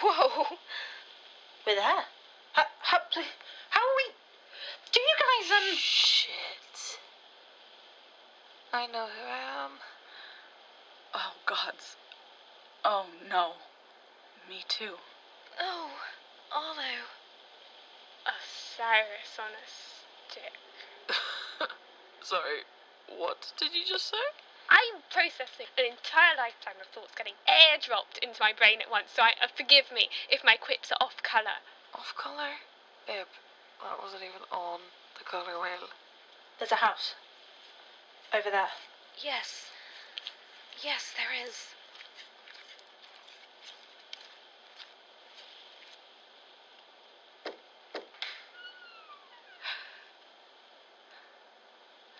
Whoa. We're there. How are we... Do you guys, Shit. I know who I am. Oh, gods. Oh, no. Me too. Oh, Arlo. Osiris on a stick. Sorry, what did you just say? I'm processing an entire lifetime of thoughts getting airdropped into my brain at once, so forgive me if my quips are off colour. Off colour? Babe, that wasn't even on the colour wheel. There's a house. Over there. Yes. Yes, there is.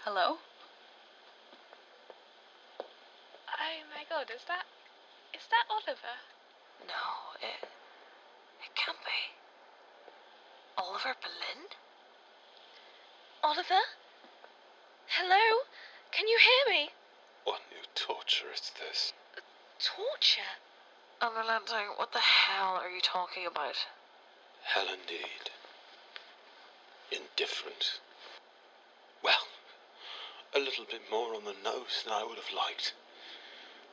Hello? Oh my god, is that Oliver? No, it can't be. Oliver Boleyn? Oliver? Hello? Can you hear me? What new torture is this? Torture? Unrelenting, what the hell are you talking about? Hell indeed. Indifferent. Well, a little bit more on the nose than I would have liked.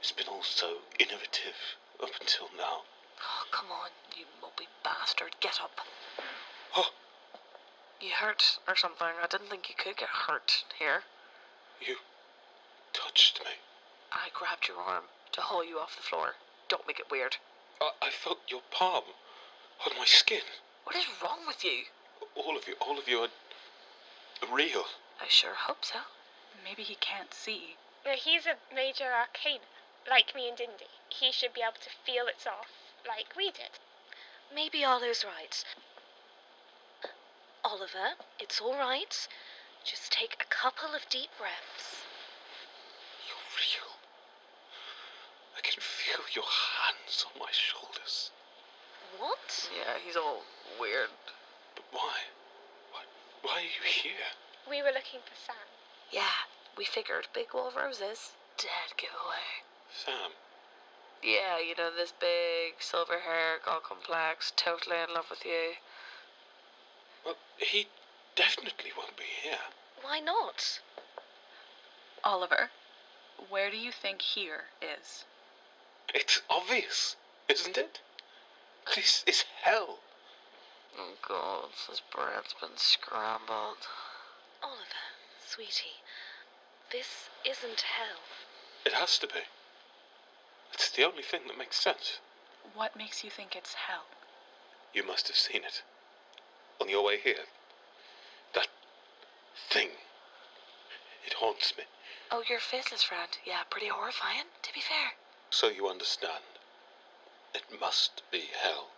It's been all so innovative up until now. Oh, come on, you mopey bastard, get up. Oh, You hurt or something? I didn't think you could get hurt here. you touched me. I grabbed your arm to haul you off the floor. Don't make it weird. I felt your palm on my skin. What is wrong with you? All of you are real. I sure hope so. Maybe he can't see. No, he's a major arcana, like me and Dindy. He should be able to feel it's off, like we did. Maybe Arlo's right. Oliver, it's all right. Just take a couple of deep breaths. You're real. I can feel your hands on my shoulders. What? Yeah, he's all weird. But why? Why are you here? We were looking for Sam. Yeah, we figured Big Wall of Roses. Dead giveaway. Sam. Yeah, you know, this big, silver hair, god complex, totally in love with you. Well, he definitely won't be here. Why not? Oliver, where do you think here is? It's obvious, isn't it? This is hell. Oh god, his brain's been scrambled. Oliver, sweetie, this isn't hell. It has to be. It's the only thing that makes sense. What makes you think it's hell? You must have seen it. On your way here. That thing. It haunts me. Oh, your faceless friend. Yeah, pretty horrifying, to be fair. So you understand. It must be hell.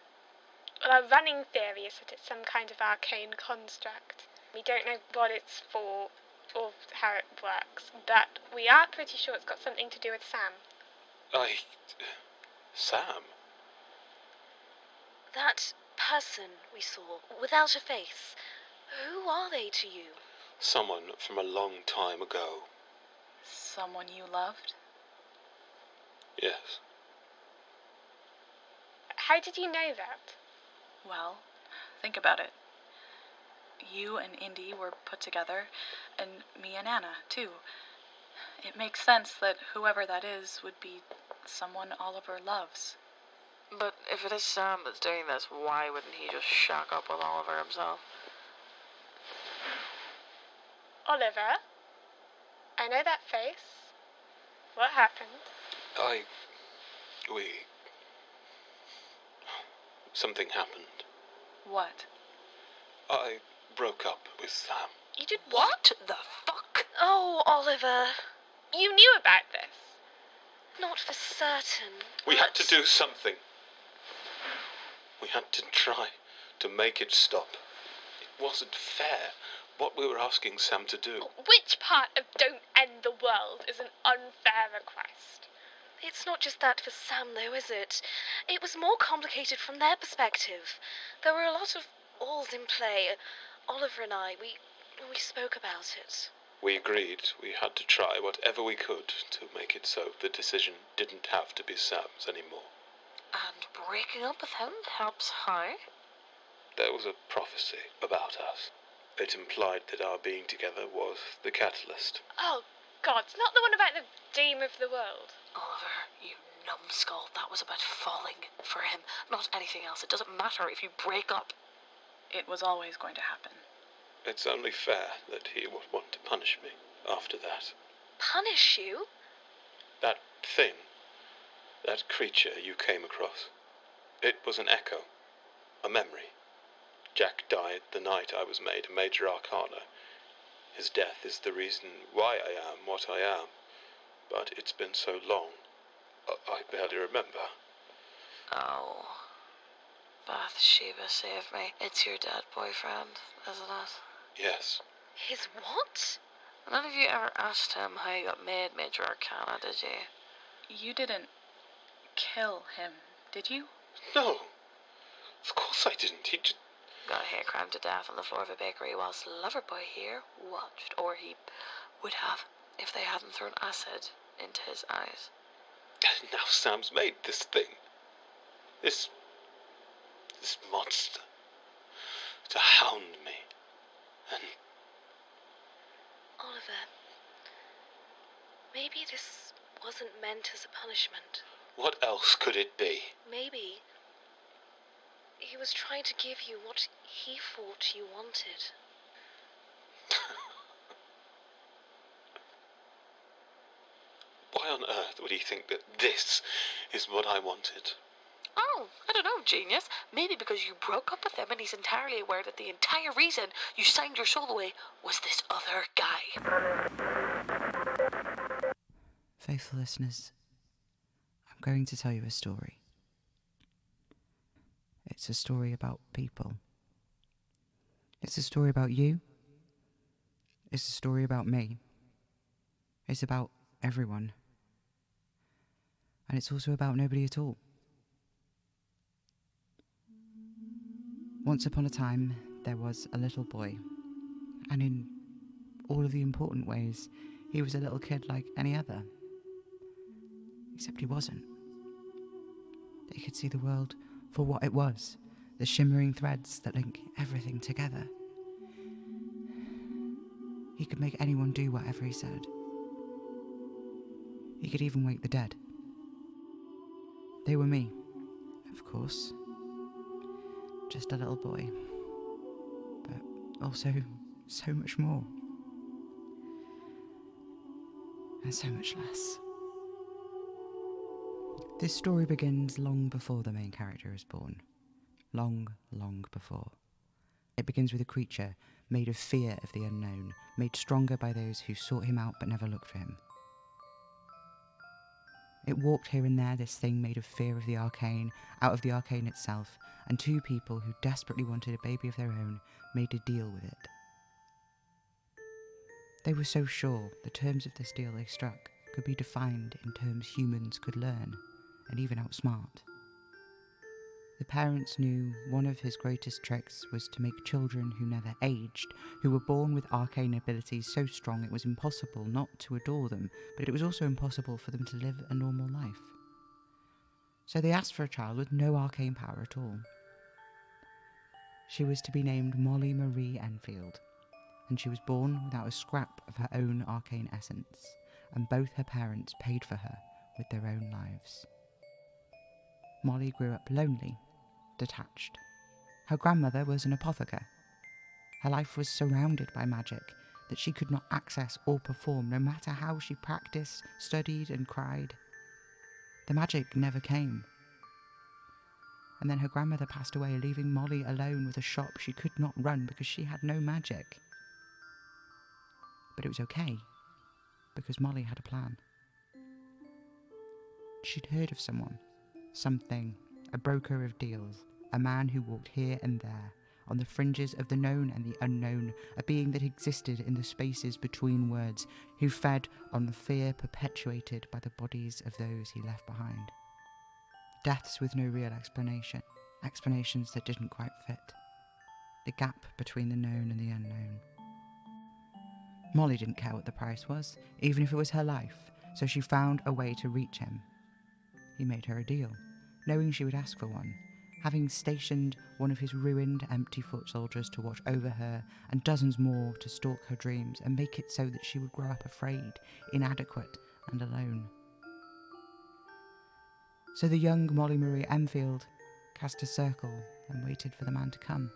Well, our running theory is that it's some kind of arcane construct. We don't know what it's for or how it works, but we are pretty sure it's got something to do with Sam. Sam? That person we saw, without a face, who are they to you? Someone from a long time ago. Someone you loved? Yes. How did you know that? Well, think about it. You and Indy were put together, and me and Anna, too. It makes sense that whoever that is would be someone Oliver loves. But if it is Sam that's doing this, why wouldn't he just shack up with Oliver himself? Oliver? I know that face. What happened? Something happened. What? I broke up with Sam. You did What the fuck? Oh, Oliver. You knew about this. Not for certain. We had but- to do something. We had to try to make it stop. It wasn't fair what we were asking Sam to do. Which part of Don't End the World is an unfair request? It's not just that for Sam, though, is it? It was more complicated from their perspective. There were a lot of balls in play. Oliver and I, we spoke about it. We agreed we had to try whatever we could to make it so the decision didn't have to be Sam's anymore. And breaking up with him helps how? There was a prophecy about us. It implied that our being together was the catalyst. Oh, God, it's not the one about the doom of the world. Oliver, you numbskull, that was about falling for him, not anything else. It doesn't matter if you break up. It was always going to happen. It's only fair that he would want to punish me after that. Punish you? That thing, that creature you came across, it was an echo, a memory. Jack died the night I was made a Major Arcana. His death is the reason why I am what I am, but it's been so long, I barely remember. Oh. Bathsheba, save me. It's your dead boyfriend, isn't it? Yes. His what? None of you ever asked him how he got made Major Arcana, did you? You didn't kill him, did you? No. Of course I didn't. He just... Got a hate crime to death on the floor of a bakery whilst Loverboy here watched, or he would have if they hadn't thrown acid into his eyes. Now Sam's made this thing. This monster. To hound me. And Oliver, maybe this wasn't meant as a punishment. what else could it be? Maybe he was trying to give you what he thought you wanted. Why on earth would he think that this is what I wanted? Oh, I don't know, genius. Maybe because you broke up with him and he's entirely aware that the entire reason you signed your soul away was this other guy. Faithful listeners, I'm going to tell you a story. It's a story about people. It's a story about you. It's a story about me. It's about everyone. And it's also about nobody at all. Once upon a time, there was a little boy. And in all of the important ways, he was a little kid like any other. Except he wasn't. He could see the world for what it was, the shimmering threads that link everything together. He could make anyone do whatever he said. He could even wake the dead. They were me, of course. Just a little boy. But also so much more. And so much less. This story begins long before the main character is born. Long, long before. It begins with a creature made of fear of the unknown, made stronger by those who sought him out but never looked for him. It walked here and there, this thing made of fear of the arcane, out of the arcane itself, and two people who desperately wanted a baby of their own made a deal with it. They were so sure the terms of this deal they struck could be defined in terms humans could learn and even outsmart. The parents knew one of his greatest tricks was to make children who never aged, who were born with arcane abilities so strong it was impossible not to adore them, but it was also impossible for them to live a normal life. So they asked for a child with no arcane power at all. She was to be named Molly Marie Enfield, and she was born without a scrap of her own arcane essence, and both her parents paid for her with their own lives. Molly grew up lonely, detached. Her grandmother was an apothecary. Her life was surrounded by magic that she could not access or perform, no matter how she practiced, studied, and cried. The magic never came. And then her grandmother passed away, leaving Molly alone with a shop she could not run because she had no magic. But it was okay, because Molly had a plan. She'd heard of someone, something, a broker of deals, a man who walked here and there, on the fringes of the known and the unknown, a being that existed in the spaces between words, who fed on the fear perpetuated by the bodies of those he left behind. Deaths with no real explanation, explanations that didn't quite fit. The gap between the known and the unknown. Molly didn't care what the price was, even if it was her life, so she found a way to reach him. He made her a deal, knowing she would ask for one, having stationed one of his ruined, empty foot soldiers to watch over her and dozens more to stalk her dreams and make it so that she would grow up afraid, inadequate, and alone. So the young Molly Marie Enfield cast a circle and waited for the man to come.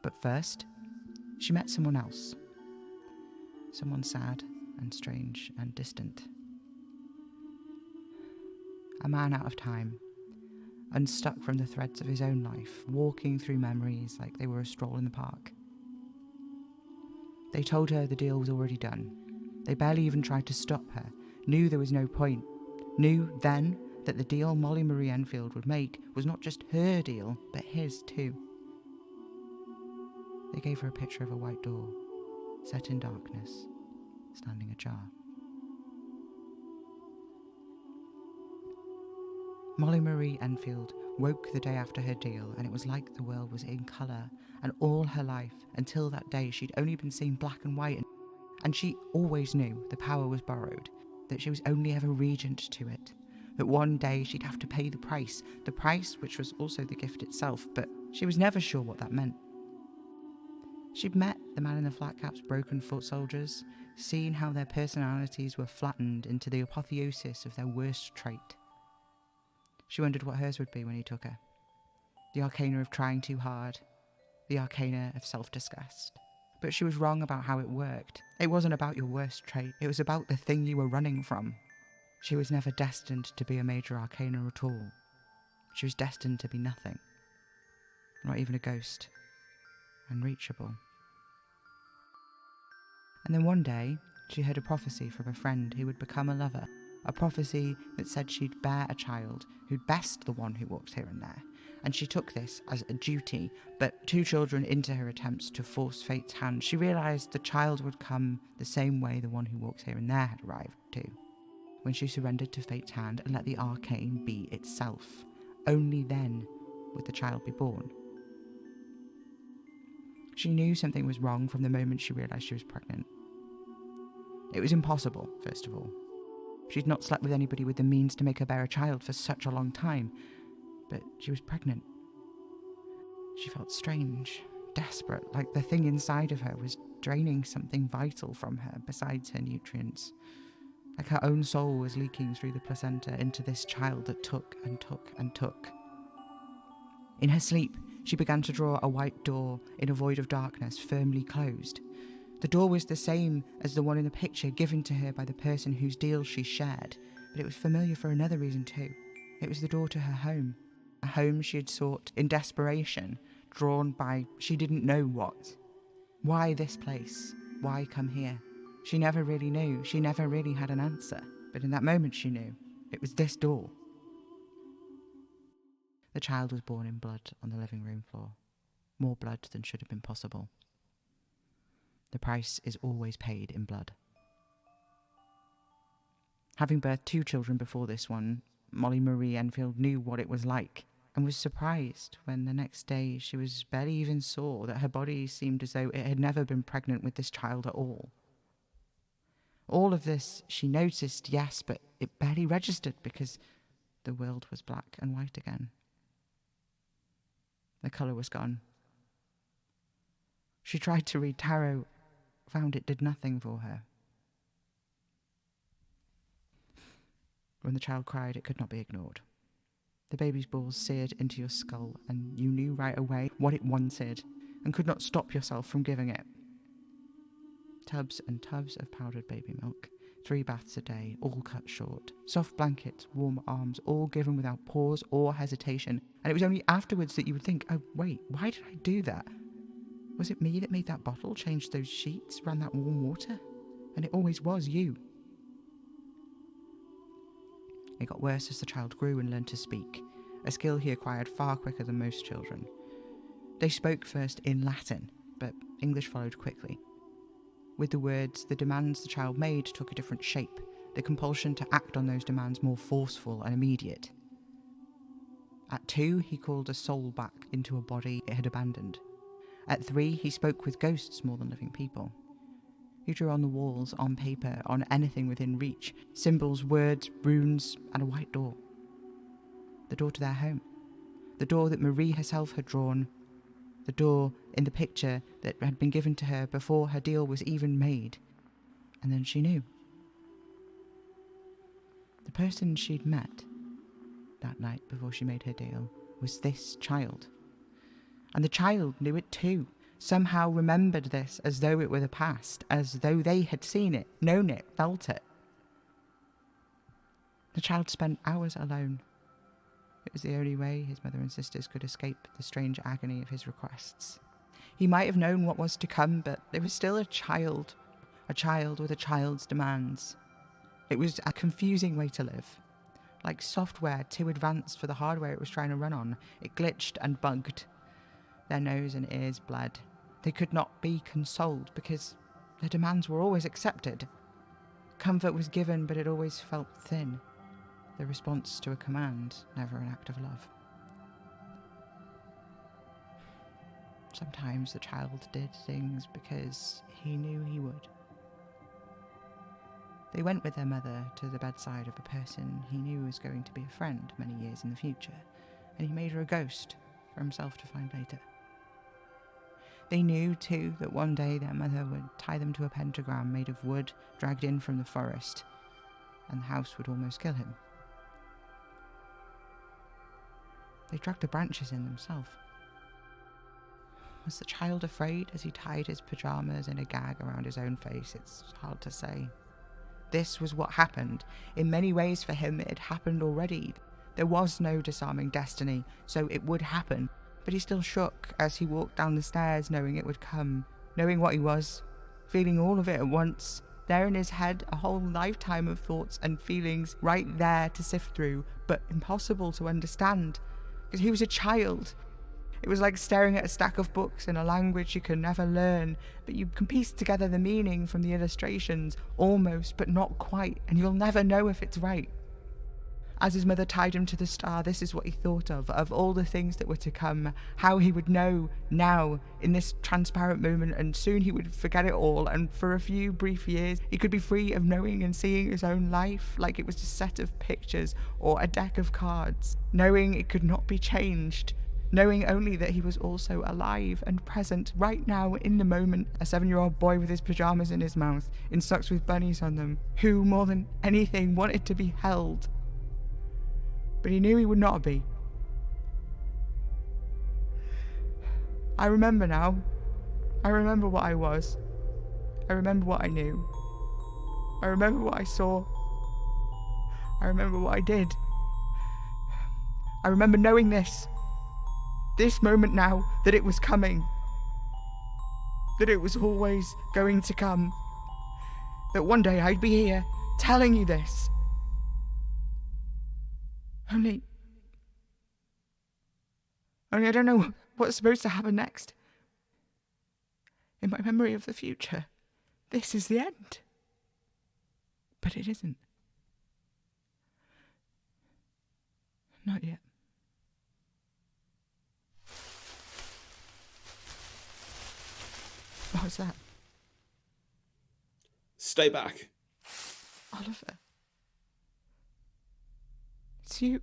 But first, she met someone else. Someone sad and strange and distant. A man out of time, unstuck from the threads of his own life, walking through memories like they were a stroll in the park. They told her the deal was already done. They barely even tried to stop her, knew there was no point, knew then that the deal Molly Marie Enfield would make was not just her deal, but his too. They gave her a picture of a white door, set in darkness, standing ajar. Molly Marie Enfield woke the day after her deal, and it was like the world was in colour, and all her life, until that day, she'd only been seeing black and white, and she always knew the power was borrowed, that she was only ever regent to it, that one day she'd have to pay the price which was also the gift itself, but she was never sure what that meant. She'd met the man in the flat cap's broken foot soldiers, seen how their personalities were flattened into the apotheosis of their worst trait. She wondered what hers would be when he took her. The arcana of trying too hard, the arcana of self-disgust. But she was wrong about how it worked. It wasn't about your worst trait, it was about the thing you were running from. She was never destined to be a major arcana at all. She was destined to be nothing. Not even a ghost. Unreachable. And then one day, she heard a prophecy from a friend who would become a lover. A prophecy that said she'd bear a child who'd best the one who walks here and there. And she took this as a duty, but 2 children into her attempts to force fate's hand, she realised the child would come the same way the one who walks here and there had arrived too. When she surrendered to fate's hand and let the arcane be itself. Only then would the child be born. She knew something was wrong from the moment she realised she was pregnant. It was impossible, first of all. She'd not slept with anybody with the means to make her bear a child for such a long time, but she was pregnant. She felt strange, desperate, like the thing inside of her was draining something vital from her besides her nutrients. Like her own soul was leaking through the placenta into this child that took and took and took. In her sleep, she began to draw a white door in a void of darkness firmly closed. The door was the same as the one in the picture given to her by the person whose deal she shared, but it was familiar for another reason too. It was the door to her home, a home she had sought in desperation, drawn by she didn't know what. Why this place? Why come here? She never really knew, she never really had an answer, but in that moment she knew. It was this door. The child was born in blood on the living room floor. More blood than should have been possible. The price is always paid in blood. Having birthed 2 children before this one, Molly Marie Enfield knew what it was like and was surprised when the next day she was barely even saw that her body seemed as though it had never been pregnant with this child at all. All of this she noticed, yes, but it barely registered because the world was black and white again. The colour was gone. She tried to read tarot, found it did nothing for her. When the child cried, it could not be ignored. The baby's balls seared into your skull, and you knew right away what it wanted, and could not stop yourself from giving it. Tubs and tubs of powdered baby milk, 3 baths a day, all cut short. Soft blankets, warm arms, all given without pause or hesitation. And it was only afterwards that you would think, oh wait, why did I do that? Was it me that made that bottle, changed those sheets, ran that warm water? And it always was you. It got worse as the child grew and learned to speak, a skill he acquired far quicker than most children. They spoke first in Latin, but English followed quickly. With the words, the demands the child made took a different shape, the compulsion to act on those demands more forceful and immediate. At 2, he called a soul back into a body it had abandoned. At 3, he spoke with ghosts more than living people. He drew on the walls, on paper, on anything within reach, symbols, words, runes, and a white door. The door to their home. The door that Marie herself had drawn. The door in the picture that had been given to her before her deal was even made. And then she knew. The person she'd met that night before she made her deal was this child. And the child knew it too, somehow remembered this as though it were the past, as though they had seen it, known it, felt it. The child spent hours alone. It was the only way his mother and sisters could escape the strange agony of his requests. He might have known what was to come, but it was still a child with a child's demands. It was a confusing way to live. Like software too advanced for the hardware it was trying to run on, it glitched and bugged. Their nose and ears bled. They could not be consoled because their demands were always accepted. Comfort was given, but it always felt thin. The response to a command, never an act of love. Sometimes the child did things because he knew he would. They went with their mother to the bedside of a person he knew was going to be a friend many years in the future, and he made her a ghost for himself to find later. They knew, too, that one day their mother would tie them to a pentagram made of wood dragged in from the forest, and the house would almost kill him. They dragged the branches in themselves. Was the child afraid as he tied his pyjamas in a gag around his own face? It's hard to say. This was what happened. In many ways for him, it had happened already. There was no disarming destiny, so it would happen. But he still shook as he walked down the stairs, knowing it would come, knowing what he was, feeling all of it at once. There in his head, a whole lifetime of thoughts and feelings right there to sift through, but impossible to understand, because he was a child. It was like staring at a stack of books in a language you can never learn, but you can piece together the meaning from the illustrations, almost, but not quite, and you'll never know if it's right. As his mother tied him to the star, this is what he thought of all the things that were to come, how he would know now, in this transparent moment, and soon he would forget it all, and for a few brief years, he could be free of knowing and seeing his own life like it was a set of pictures or a deck of cards, knowing it could not be changed, knowing only that he was also alive and present right now in the moment, a 7-year-old boy with his pyjamas in his mouth, in socks with bunnies on them, who, more than anything, wanted to be held. But he knew he would not be. I remember now. I remember what I was. I remember what I knew. I remember what I saw. I remember what I did. I remember knowing this moment now, that it was coming. That it was always going to come. That one day I'd be here, telling you this. Only I don't know what's supposed to happen next. In my memory of the future, this is the end. But it isn't. Not yet. What was that? Stay back. Oliver. It's you.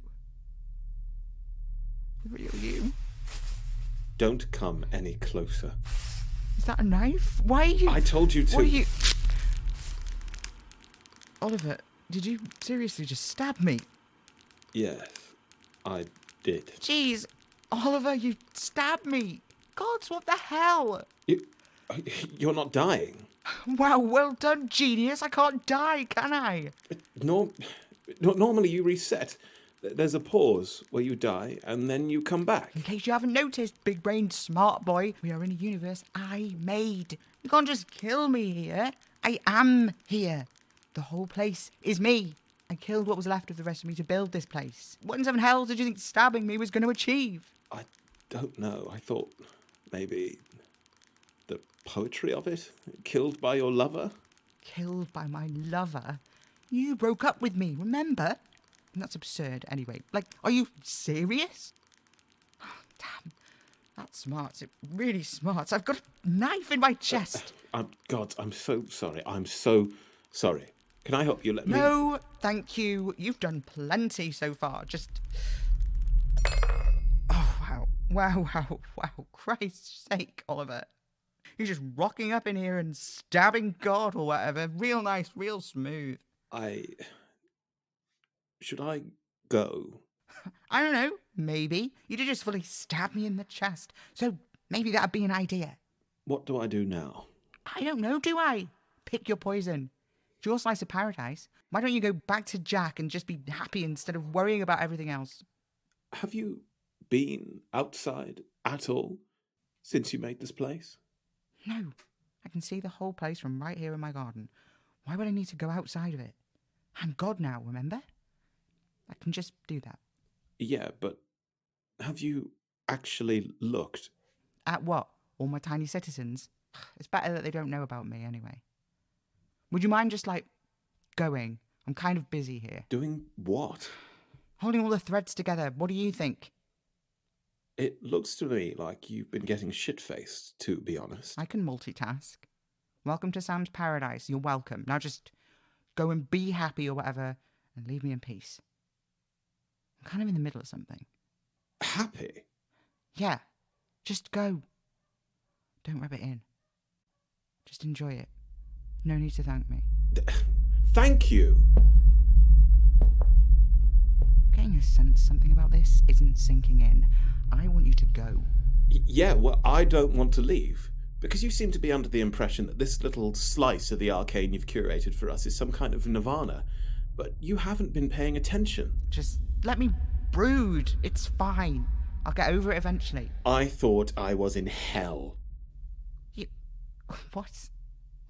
The real you. Don't come any closer. Is that a knife? Why are you... I told you to. What are you... Oliver, did you seriously just stab me? Yes, I did. Jeez, Oliver, you stabbed me. Gods, what the hell? You're not dying. Wow, well done, genius. I can't die, can I? Normally you reset. There's a pause where you die, and then you come back. In case you haven't noticed, big-brained smart boy, we are in a universe I made. You can't just kill me here. I am here. The whole place is me. I killed what was left of the rest of me to build this place. What in seven hells did you think stabbing me was going to achieve? I don't know. I thought maybe the poetry of it? Killed by your lover? Killed by my lover? You broke up with me, remember? And that's absurd anyway. Like, are you serious? Oh, damn. That smarts. It really smarts. I've got a knife in my chest. God, I'm so sorry. I'm so sorry. Can I help you? Let me... No, thank you. You've done plenty so far. Just Wow, Christ's sake, Oliver. You're just rocking up in here and stabbing God or whatever. Real nice, real smooth. Should I go? I don't know, maybe. You did just fully stab me in the chest, so maybe that'd be an idea. What do I do now? I don't know, do I? Pick your poison. It's your slice of paradise. Why don't you go back to Jack and just be happy instead of worrying about everything else? Have you been outside at all since you made this place? No. I can see the whole place from right here in my garden. Why would I need to go outside of it? I'm God now, remember? I can just do that. Yeah, but have you actually looked? At what? All my tiny citizens? It's better that they don't know about me anyway. Would you mind just, going? I'm kind of busy here. Doing what? Holding all the threads together. What do you think? It looks to me like you've been getting shit-faced, to be honest. I can multitask. Welcome to Sam's paradise. You're welcome. Now just go and be happy or whatever and leave me in peace. I'm kind of in the middle of something. Happy? Yeah. Just go. Don't rub it in. Just enjoy it. No need to thank me. Thank you! Getting a sense something about this isn't sinking in. I want you to go. Yeah, well, I don't want to leave. Because you seem to be under the impression that this little slice of the arcane you've curated for us is some kind of nirvana. But you haven't been paying attention. Just let me brood. It's fine. I'll get over it eventually. I thought I was in hell. You... What?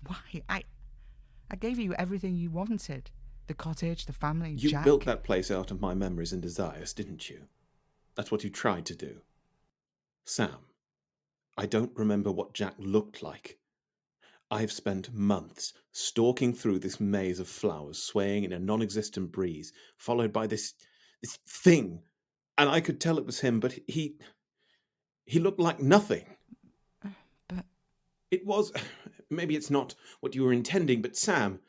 Why? I gave you everything you wanted. The cottage, the family, You Jack. built that place out of my memories and desires, didn't you? That's what you tried to do. Sam, I don't remember what Jack looked like. I've spent months stalking through this maze of flowers, swaying in a non-existent breeze, followed by this thing. And I could tell it was him, but he looked like nothing. But... It was... Maybe it's not what you were intending, but Sam,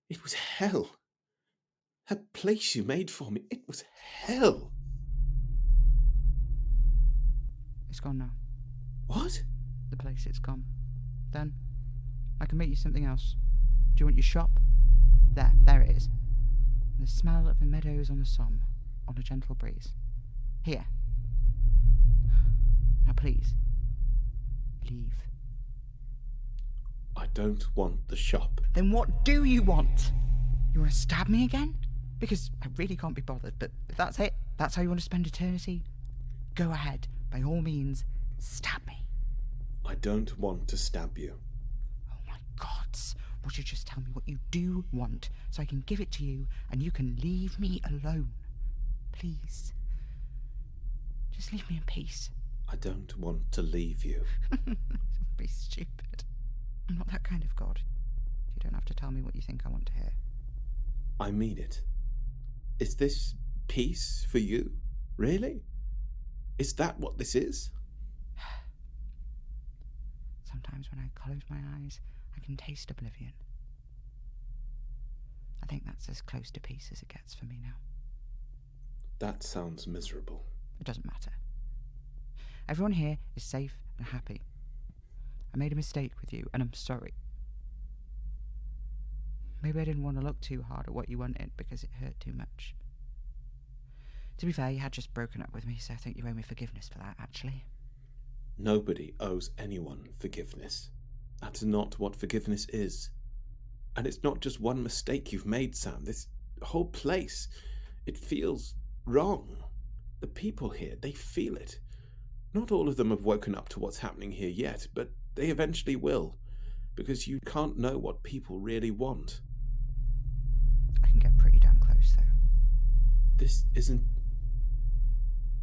it was hell. That place you made for me, it was hell. It's gone now. What? The place, it's gone. Then, I can make you something else. Do you want your shop? There it is. And the smell of the meadows on the Somme, on a gentle breeze. Here. Now please, leave. I don't want the shop. Then what do you want? You want to stab me again? Because I really can't be bothered, but if that's it, that's how you want to spend eternity, go ahead. By all means, stab me. I don't want to stab you. Oh my gods. Would you just tell me what you do want so I can give it to you and you can leave me alone? Please. Just leave me in peace. I don't want to leave you. Don't be stupid. I'm not that kind of god. You don't have to tell me what you think I want to hear. I mean it. Is this peace for you? Really? Is that what this is? Sometimes when I close my eyes, I can taste oblivion. I think that's as close to peace as it gets for me now. That sounds miserable. It doesn't matter. Everyone here is safe and happy. I made a mistake with you, and I'm sorry. Maybe I didn't want to look too hard at what you wanted because it hurt too much. To be fair, you had just broken up with me, so I think you owe me forgiveness for that, actually. Nobody owes anyone forgiveness. That's not what forgiveness is. And it's not just one mistake you've made, Sam. This whole place, it feels wrong. The people here, they feel it. Not all of them have woken up to what's happening here yet, but they eventually will, because you can't know what people really want. I can get pretty damn close, though. This isn't...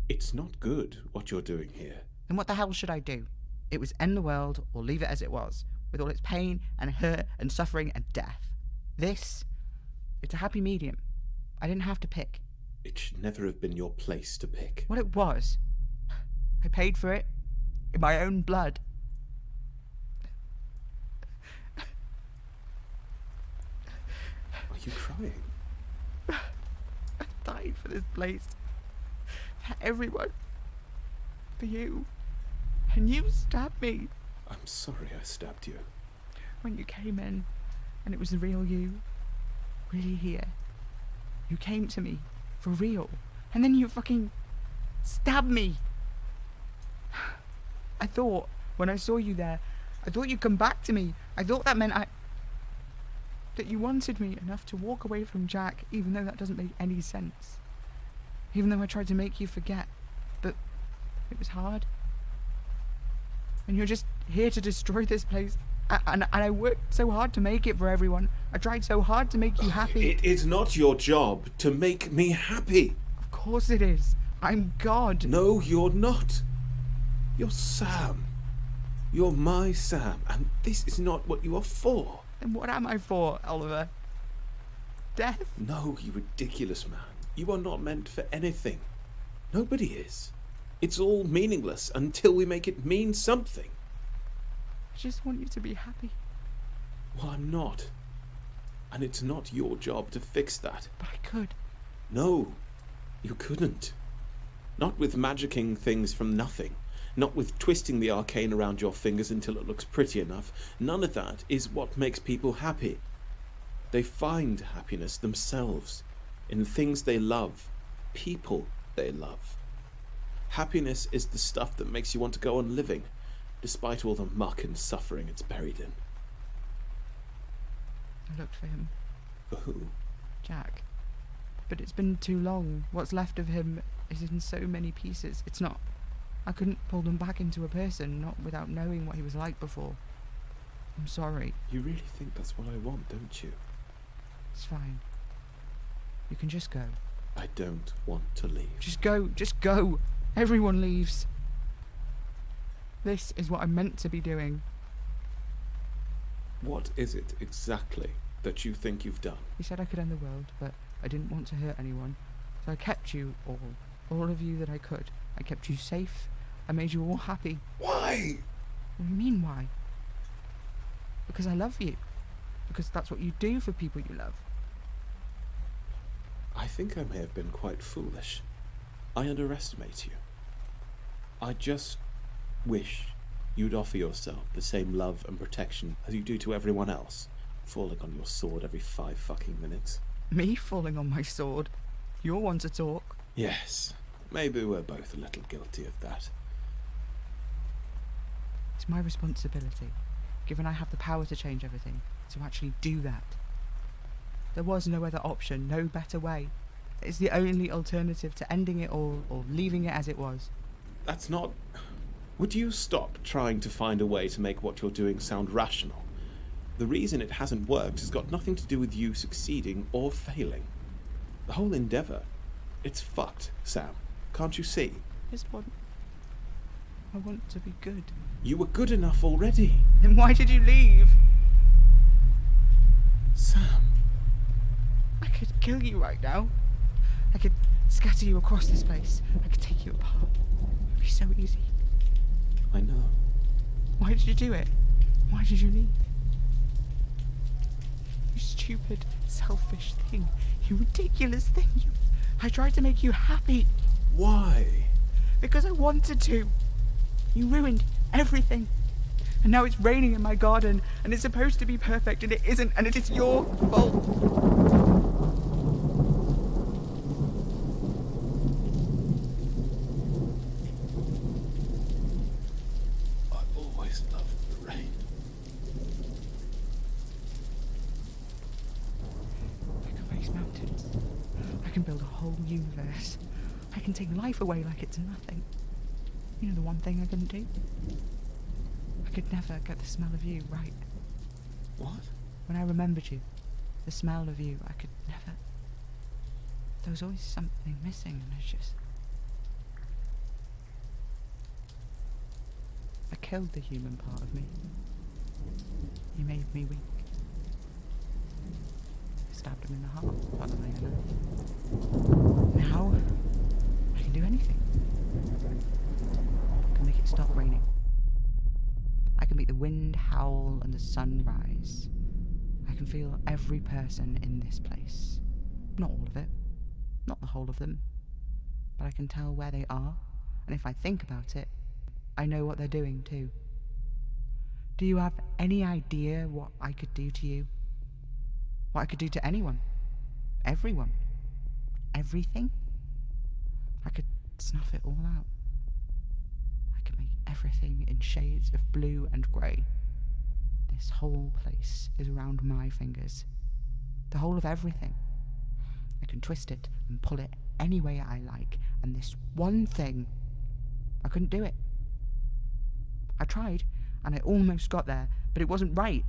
It's not good, what you're doing here. Then what the hell should I do? It was end the world, or leave it as it was, with all its pain and hurt and suffering and death. This, it's a happy medium. I didn't have to pick. It should never have been your place to pick. Well, it was. I paid for it in my own blood. Are you crying? I died for this place. For everyone. for you. And you stabbed me. I'm sorry I stabbed you. When you came in, and it was the real you, really here. You came to me, for real. And then you fucking stabbed me. I thought, when I saw you there, I thought you'd come back to me. I thought that meant that you wanted me enough to walk away from Jack, even though that doesn't make any sense. Even though I tried to make you forget. But it was hard. And you're just here to destroy this place. And I worked so hard to make it for everyone. I tried so hard to make you happy. It is not your job to make me happy. Of course it is. I'm God. No, you're not. You're Sam. You're my Sam, and this is not what you are for. Then what am I for, Oliver? Death? No, you ridiculous man. You are not meant for anything. Nobody is. It's all meaningless until we make it mean something. I just want you to be happy. Well, I'm not. And it's not your job to fix that. But I could. No, you couldn't. Not with magicking things from nothing. Not with twisting the arcane around your fingers until it looks pretty enough. None of that is what makes people happy. They find happiness themselves, in things they love, people they love. Happiness is the stuff that makes you want to go on living, despite all the muck and suffering it's buried in. I looked for him. For who? Jack. But it's been too long. What's left of him is in so many pieces. It's not... I couldn't pull them back into a person, not without knowing what he was like before. I'm sorry. You really think that's what I want, don't you? It's fine. You can just go. I don't want to leave. Just go. Just go. Everyone leaves. This is what I'm meant to be doing. What is it exactly that you think you've done? He said I could end the world, but I didn't want to hurt anyone. So I kept you all of you that I could. I kept you safe. I made you all happy. Why? What do you mean, why? Because I love you. Because that's what you do for people you love. I think I may have been quite foolish. I underestimate you. I just wish you'd offer yourself the same love and protection as you do to everyone else, falling on your sword every 5 fucking minutes. Me falling on my sword? You're one to talk. Yes, maybe we're both a little guilty of that. It's my responsibility, given I have the power to change everything, to actually do that. There was no other option, no better way. It's the only alternative to ending it all or leaving it as it was. That's not... Would you stop trying to find a way to make what you're doing sound rational? The reason it hasn't worked has got nothing to do with you succeeding or failing. The whole endeavour, it's fucked, Sam. Can't you see? I want to be good. You were good enough already. Then why did you leave? Sam. I could kill you right now. I could scatter you across this place. I could take you apart. It'd be so easy. I know. Why did you do it? Why did you leave? You stupid, selfish thing. You ridiculous thing. I tried to make you happy. Why? Because I wanted to. You ruined everything. And now it's raining in my garden, and it's supposed to be perfect, and it isn't, and it is your fault. Build a whole universe. I can take life away like it's nothing. You know the one thing I couldn't do? I could never get the smell of you right. What? When I remembered you, the smell of you, I could never... There was always something missing, and I killed the human part of me. You made me weak. Stabbed him in the heart, funnily enough. Now, I can do anything. I can make it stop raining. I can make the wind howl and the sun rise. I can feel every person in this place. Not all of it. Not the whole of them. But I can tell where they are And if I think about it, I know what they're doing too. Do you have any idea what I could do to you? What I could do to anyone? Everyone? Everything? I could snuff it all out. I could make everything in shades of blue and grey. This whole place is around my fingers. The whole of everything. I can twist it and pull it any way I like, and this one thing, I couldn't do it. I tried, and I almost got there, but it wasn't right.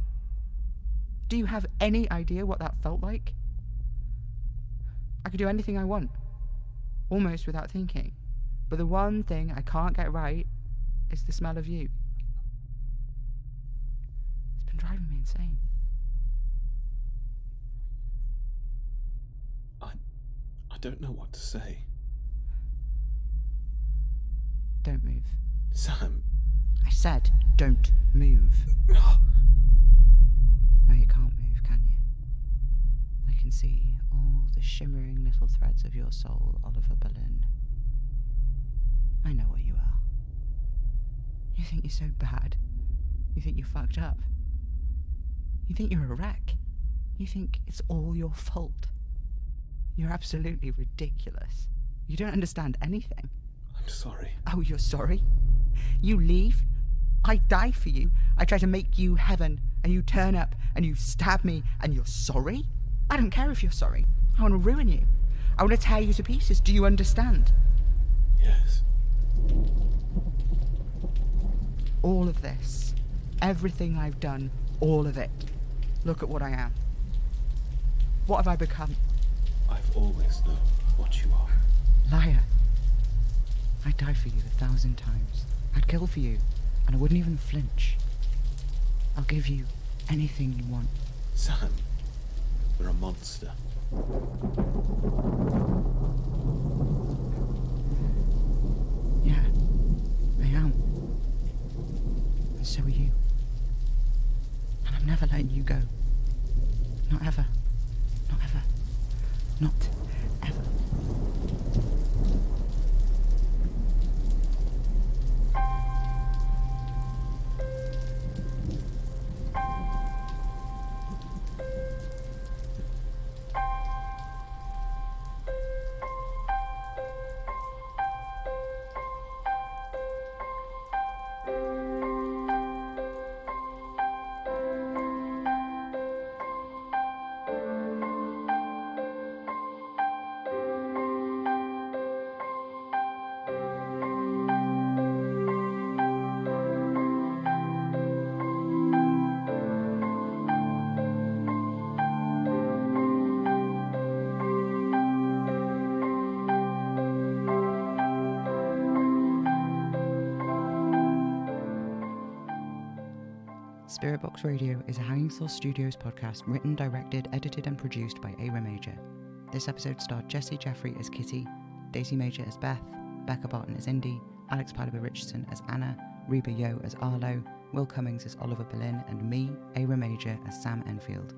Do you have any idea what that felt like? I could do anything I want, almost without thinking, but the one thing I can't get right is the smell of you. It's been driving me insane. I don't know what to say. Don't move. Sam. I said, don't move. No, you can't move, can you? I can see all the shimmering little threads of your soul, Oliver Berlin. I know what you are. You think you're so bad. You think you're fucked up. You think you're a wreck. You think it's all your fault. You're absolutely ridiculous. You don't understand anything. I'm sorry. Oh, you're sorry? You leave? I die for you. I try to make you heaven, and you turn up, and you stab me, and you're sorry? I don't care if you're sorry. I want to ruin you. I want to tear you to pieces. Do you understand? Yes. All of this. Everything I've done. All of it. Look at what I am. What have I become? I've always known what you are. Liar. I'd die for you 1,000 times. I'd kill for you, and I wouldn't even flinch. I'll give you anything you want. Sam, you're a monster. Yeah, I am. And so are you. And I'm never letting you go. Not ever. Not ever. Not ever. Spirit Box Radio is a Hanging Source Studios podcast written, directed, edited and produced by Ira Major. This episode starred Jessie Jeffrey as Kitty, Daisy Major as Beth, Becca Barton as Indy, Alex Pilaber Richardson as Anna, Reba Yo as Arlo, Will Cummings as Oliver Berlin, and me, Ira Major, as Sam Enfield.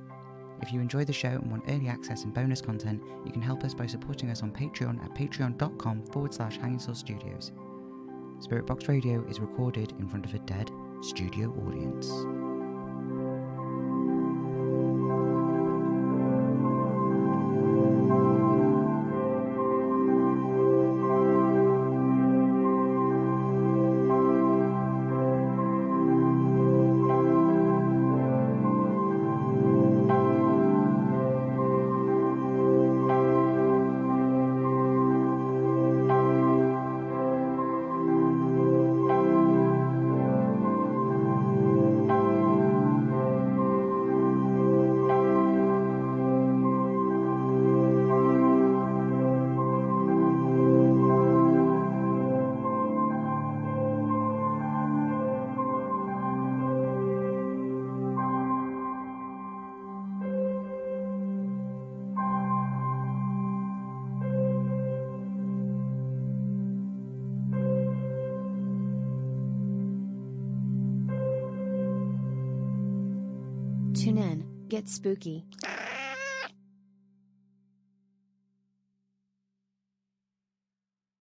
If you enjoy the show and want early access and bonus content, you can help us by supporting us on Patreon at patreon.com/Hanging Source Studios. Spirit Box Radio is recorded in front of a dead studio audience. Tune in, get spooky.